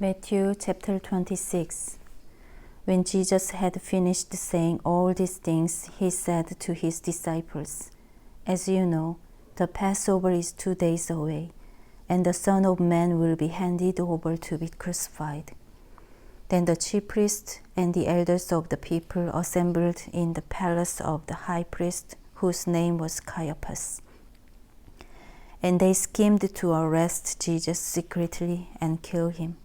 Matthew chapter 26. When Jesus had finished saying all these things, he said to his disciples, "As you know, the Passover is 2 days away, and the Son of Man will be handed over to be crucified." Then the chief priests and the elders of the people assembled in the palace of the high priest, whose name was Caiaphas. And they schemed to arrest Jesus secretly and kill him.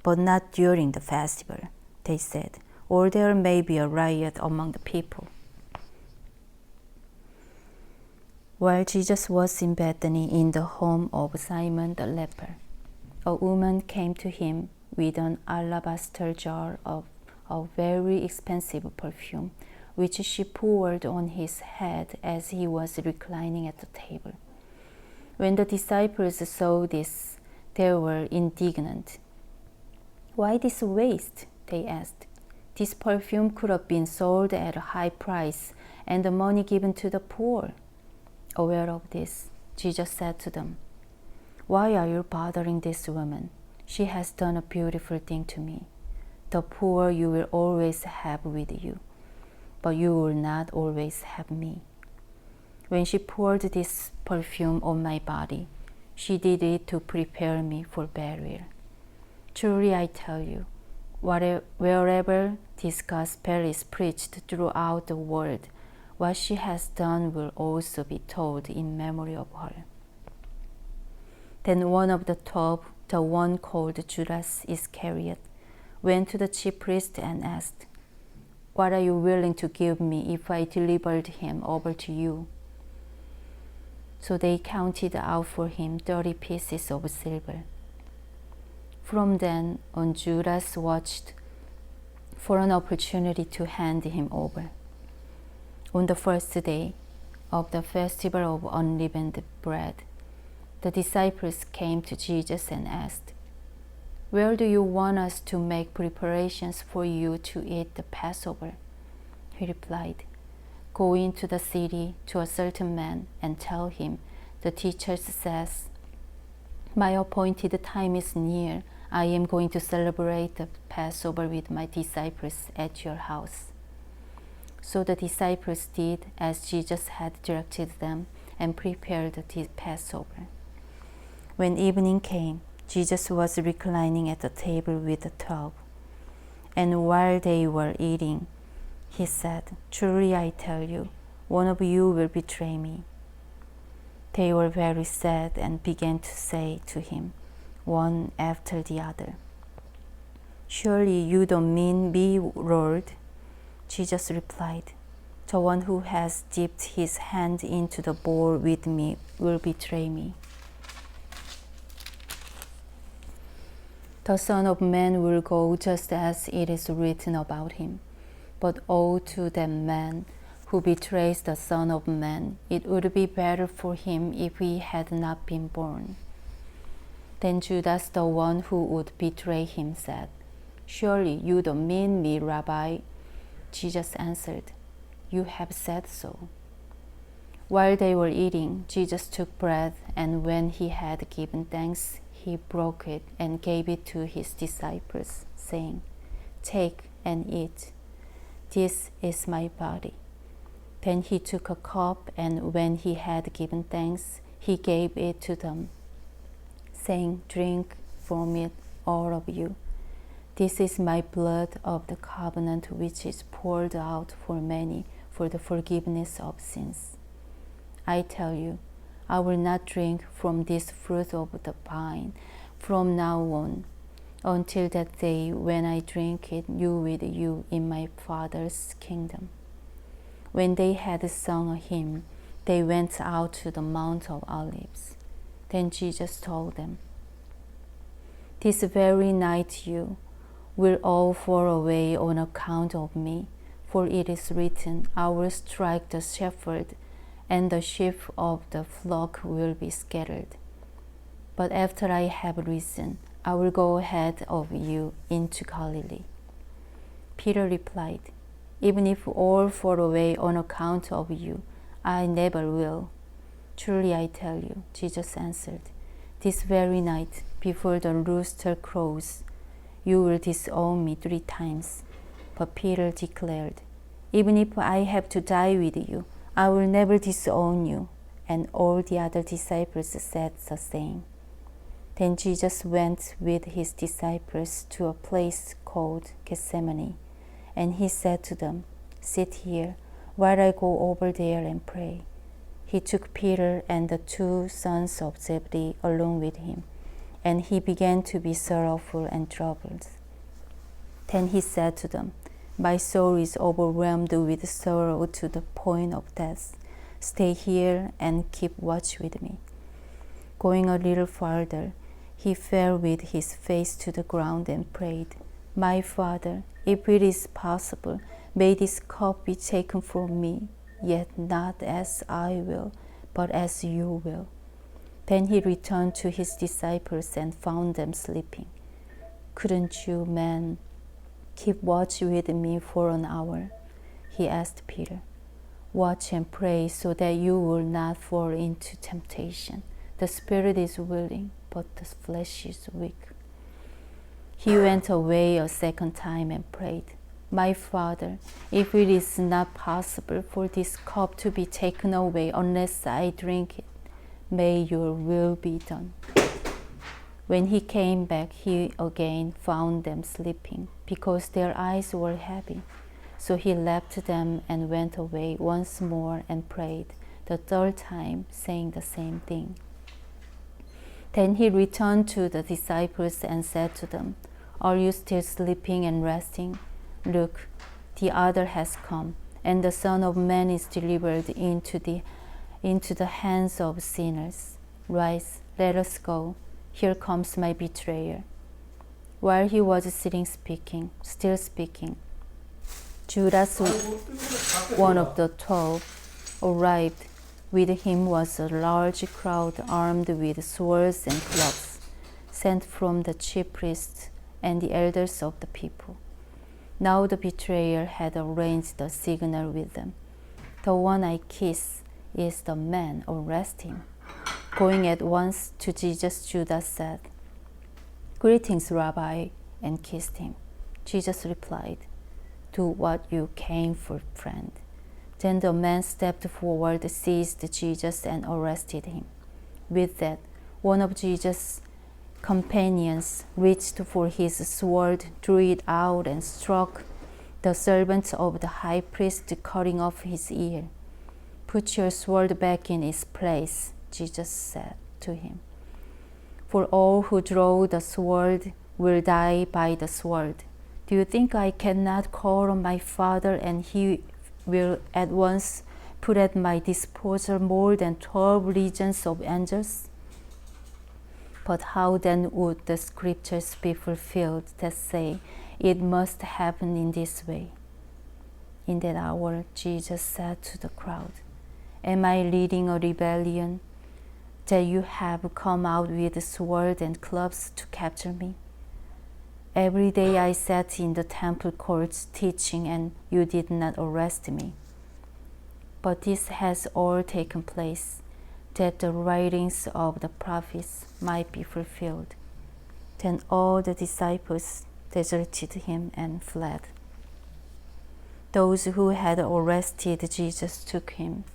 But not during the festival, they said, or there may be a riot among the people. While Jesus was in Bethany in the home of Simon the leper, a woman came to him with an alabaster jar of a very expensive perfume, which she poured on his head as he was reclining at the table. When the disciples saw this, they were indignant. "Why this waste?" they asked. "This perfume could have been sold at a high price and the money given to the poor." Aware of this, Jesus said to them, "Why are you bothering this woman? She has done a beautiful thing to me. The poor you will always have with you, but you will not always have me. When she poured this perfume on my body, she did it to prepare me for burial. Truly I tell you, wherever this gospel is preached throughout the world, what she has done will also be told in memory of her." Then one of the 12, the one called Judas Iscariot, went to the chief priest and asked, "What are you willing to give me if I delivered him over to you?" So they counted out for him 30 pieces of silver. From then on, Judas watched for an opportunity to hand him over. On the first day of the festival of unleavened bread, the disciples came to Jesus and asked, "Where do you want us to make preparations for you to eat the Passover?" He replied, "Go into the city to a certain man and tell him, 'The teacher says, my appointed time is near. I am going to celebrate the Passover with my disciples at your house.'" So the disciples did as Jesus had directed them and prepared the Passover. When evening came, Jesus was reclining at the table with the 12. And while they were eating, he said, "Truly I tell you, one of you will betray me." They were very sad and began to say to him, one after the other, "Surely you don't mean me, Lord?" Jesus replied, "The one who has dipped his hand into the bowl with me will betray me. The Son of Man will go just as it is written about him. But woe to that man who betrays the Son of Man. It would be better for him if he had not been born." Then Judas, the one who would betray him, said, "Surely you don't mean me, Rabbi?" Jesus answered, "You have said so." While they were eating, Jesus took bread, and when he had given thanks, he broke it and gave it to his disciples, saying, "Take and eat. This is my body." Then he took a cup, and when he had given thanks, he gave it to them, saying, "Drink from it, all of you. This is my blood of the covenant, which is poured out for many for the forgiveness of sins. I tell you, I will not drink from this fruit of the vine from now on, until that day when I drink it new with you in my Father's kingdom." When they had sung a hymn, they went out to the Mount of Olives. Then Jesus told them, "This very night you will all fall away on account of me, for it is written, 'I will strike the shepherd, and the sheep of the flock will be scattered.' But after I have risen, I will go ahead of you into Galilee." Peter replied, "Even if all fall away on account of you, I never will." "Truly I tell you," Jesus answered, "this very night, before the rooster crows, you will disown me 3 times. But Peter declared, even if I have to die with you, I will never disown you. And all the other disciples said the same. Then Jesus went with his disciples to a place called Gethsemane, and he said to them, sit here while I go over there and pray. He took Peter and the 2 sons of Zebedee along with him, and he began to be sorrowful and troubled. Then he said to them, my soul is overwhelmed with sorrow to the point of death. Stay here and keep watch with me. Going a little farther, he fell with his face to the ground and prayed, my Father, if it is possible, may this cup be taken from me, yet not as I will, but as you will. Then he returned to his disciples and found them sleeping. Couldn't you, men, keep watch with me for an hour? He asked Peter. Watch and pray so that you will not fall into temptation. The spirit is willing, but the flesh is weak. He went away a second time and prayed, my Father, if it is not possible for this cup to be taken away unless I drink it, may your will be done. When he came back, he again found them sleeping, because their eyes were heavy. So he left them and went away once more and prayed, the 3rd time, saying the same thing. Then he returned to the disciples and said to them, are you still sleeping and resting? Look, the hour has come, and the Son of Man is delivered into the hands of sinners. Rise, let us go. Here comes my betrayer. While he was still speaking, Judas, one of the 12, arrived. With him was a large crowd armed with swords and clubs, sent from the chief priests and the elders of the people. Now the betrayer had arranged the signal with them. The one I kiss is the man, arrest him. Going at once to Jesus, Judas said, greetings, Rabbi, and kissed him. Jesus replied, do what you came for, friend. Then the man stepped forward, seized Jesus, and arrested him. With that, one of Jesus' companions reached for his sword, drew it out, and struck the servant of the high priest, cutting off his ear. Put your sword back in its place, Jesus said to him. For all who draw the sword will die by the sword. Do you think I cannot call on my Father, and he will at once put at my disposal more than 12 legions of angels? But how then would the scriptures be fulfilled that say it must happen in this way? In that hour, Jesus said to the crowd, am I leading a rebellion that you have come out with sword and clubs to capture me? Every day I sat in the temple courts teaching, and you did not arrest me. But this has all taken place, that the writings of the prophets might be fulfilled. Then all the disciples deserted him and fled. Those who had arrested Jesus took him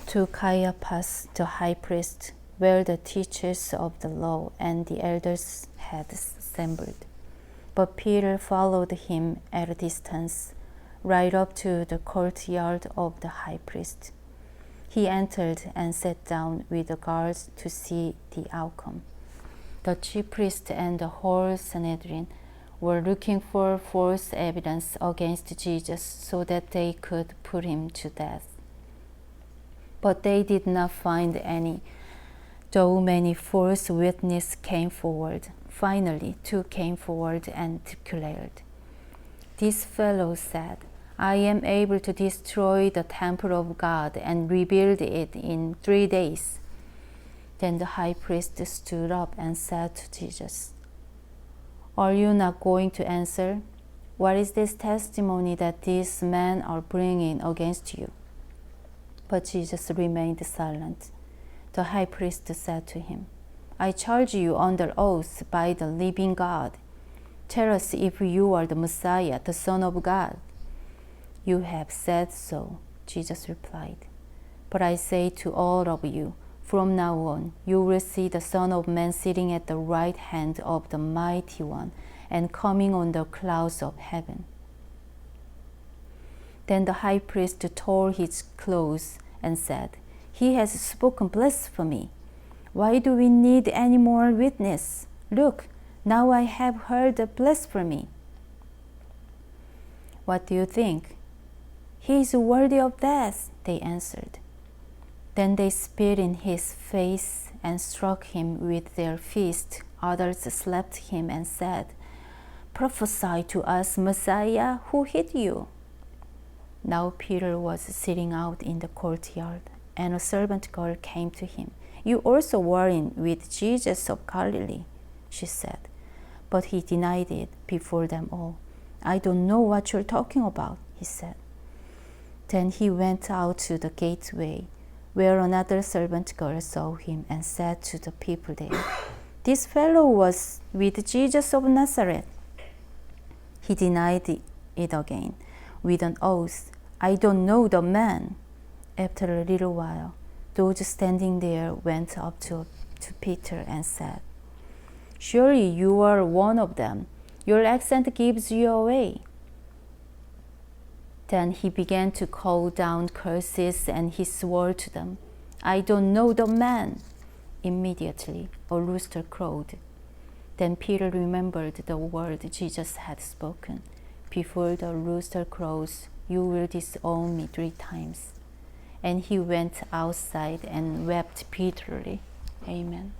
to Caiaphas, the high priest, where the teachers of the law and the elders had assembled. But Peter followed him at a distance, right up to the courtyard of the high priest. He entered and sat down with the guards to see the outcome. The chief priest and the whole Sanhedrin were looking for false evidence against Jesus so that they could put him to death. But they did not find any, though many false witnesses came forward. Finally, 2 came forward and declared, this fellow said, I am able to destroy the temple of God and rebuild it in 3 days. Then the high priest stood up and said to Jesus, are you not going to answer? What is this testimony that these men are bringing against you? But Jesus remained silent. The high priest said to him, I charge you under oath by the living God. Tell us if you are the Messiah, the Son of God." "You have said so," Jesus replied. "But I say to all of you, from now on, you will see the Son of Man sitting at the right hand of the Mighty One and coming on the clouds of heaven." Then the high priest tore his clothes and said, "He has spoken blasphemy. Why do we need any more witness? Look, now I have heard the blasphemy. What do you think?" "He is worthy of death," they answered. Then they spit in his face and struck him with their fists. Others slapped him and said, "Prophesy to us, Messiah, who hit you?" Now Peter was sitting out in the courtyard, and a servant girl came to him. "You also were in with Jesus of Galilee," she said. But he denied it before them all. "I don't know what you're talking about," he said. Then he went out to the gateway, where another servant girl saw him and said to the people there, "This fellow was with Jesus of Nazareth." He denied it again with an oath, "I don't know the man." After a little while, those standing there went up to Peter and said, "Surely you are one of them. Your accent gives you away." Then he began to call down curses, and he swore to them, "I don't know the man." Immediately a rooster crowed. Then Peter remembered the word Jesus had spoken, "Before the rooster crows, you will disown me 3 times." And he went outside and wept bitterly. Amen.